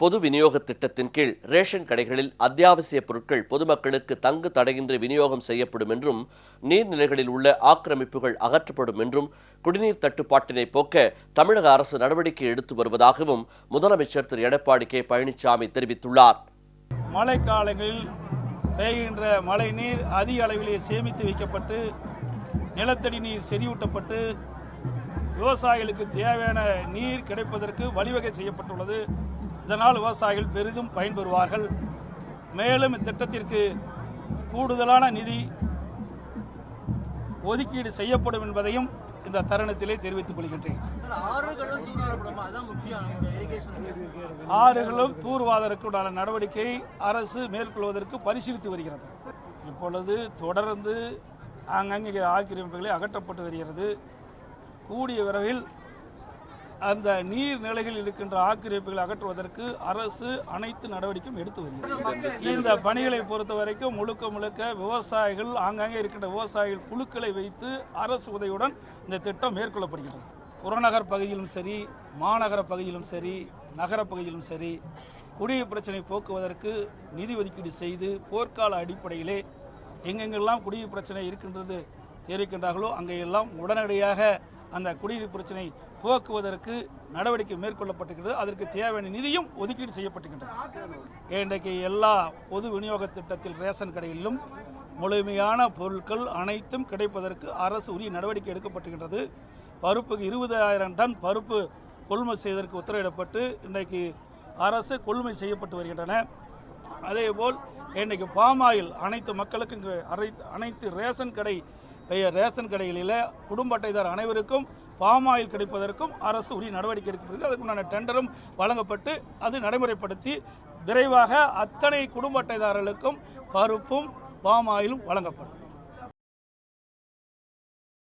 பொது விநியோக திட்டத்தின் கீழ் ரேஷன் கடைகளில் அத்தியாவசிய பொருட்கள் பொதுமக்களுக்கு தங்கு தடையின்றி விநியோகம் செய்யப்படும் என்றும் நீர்நிலைகளில் உள்ள ஆக்கிரமிப்புகள் அகற்றப்படும் என்றும் குடிநீர் தட்டுப்பாட்டினை போக்க தமிழக அரசு நடவடிக்கை எடுத்து வருவதாகவும் முதலமைச்சர் திரு எடப்பாடி கே பழனிசாமி தெரிவித்துள்ளார். மழைக்காலங்களில் பெய்கின்ற மழை நீர் அதிக அளவிலே சேமித்து வைக்கப்பட்டு நிலத்தடி நீர் செறிவூட்டப்பட்டு விவசாயிகளுக்கு தேவையான நீர் கிடைப்பதற்கு வழிவகை செய்யப்பட்டுள்ளது. இதனால் விவசாயிகள் பெரிதும் பயன்பெறுவார்கள். மேலும் இத்திட்டத்திற்கு கூடுதலான நிதி ஒதுக்கீடு செய்யப்படும் என்பதையும் இந்த தருணத்திலே தெரிவித்துக் கொள்கின்றேன். ஆறுகளும் தூர்வாதற்குண்டான நடவடிக்கை அரசு மேற்கொள்வதற்கு பரிசீலித்து வருகிறது. இப்பொழுது தொடர்ந்து அங்கங்கே ஆக்கிரமிப்புகளை அகற்றப்பட்டு வருகிறது. கூடிய விரைவில் அந்த நீர்நிலைகளில் இருக்கின்ற ஆக்கிரமிப்புகளை அகற்றுவதற்கு அரசு அனைத்து நடவடிக்கையும் எடுத்து வருகிறது. இந்த பணிகளை பொறுத்த வரைக்கும் முழுக்க விவசாயிகள் ஆங்காங்கே இருக்கின்ற விவசாயிகள் குழுக்களை வைத்து அரசு உதவியுடன் இந்த திட்டம் மேற்கொள்ளப்படுகிறது. புறநகர் பகுதியிலும் சரி, மாநகர பகுதியிலும் சரி, நகர பகுதியிலும் சரி, குடிநீர் பிரச்சனை போக்குவதற்கு நிதி ஒதுக்கீடு செய்து போர்க்கால அடிப்படையிலே எங்கெங்கெல்லாம் குடிநீர் பிரச்சனை இருக்கின்றது தெரிவிக்கின்றார்களோ அங்கெல்லாம் உடனடியாக அந்த குடிநீர் பிரச்சனை போக்குவதற்கு நடவடிக்கை மேற்கொள்ளப்பட்டிருக்கிறது. அதற்கு தேவையான நிதியும் ஒதுக்கீடு செய்யப்பட்டிருக்கின்றது. இன்றைக்கு எல்லா பொது விநியோக திட்டத்தில் ரேஷன் கடைகளிலும் முழுமையான பொருட்கள் அனைத்தும் கிடைப்பதற்கு அரசு உரிய நடவடிக்கை எடுக்கப்பட்டிருக்கின்றது. பருப்புக்கு 20,000 டன் பருப்பு கொள்முதல் செய்வதற்கு உத்தரவிடப்பட்டு இன்றைக்கு அரசு கொள்முதல் செய்யப்பட்டு வருகின்றன. அதேபோல் இன்றைக்கு பாமாயில் அனைத்து மக்களுக்கும் அனைத்து ரேஷன் கடைகளில் குடும்ப அட்டைதார் அனைவருக்கும் பாமாயில் கிடைப்பதற்கும் அரசு உரிய நடவடிக்கை எடுக்கிறது. அதுக்குண்டான டெண்டரும் வழங்கப்பட்டு அது நடைமுறைப்படுத்தி விரைவாக அத்தனை குடும்ப அட்டைதாரர்களுக்கும் பருப்பும் பாமாயிலும் வழங்கப்படும்.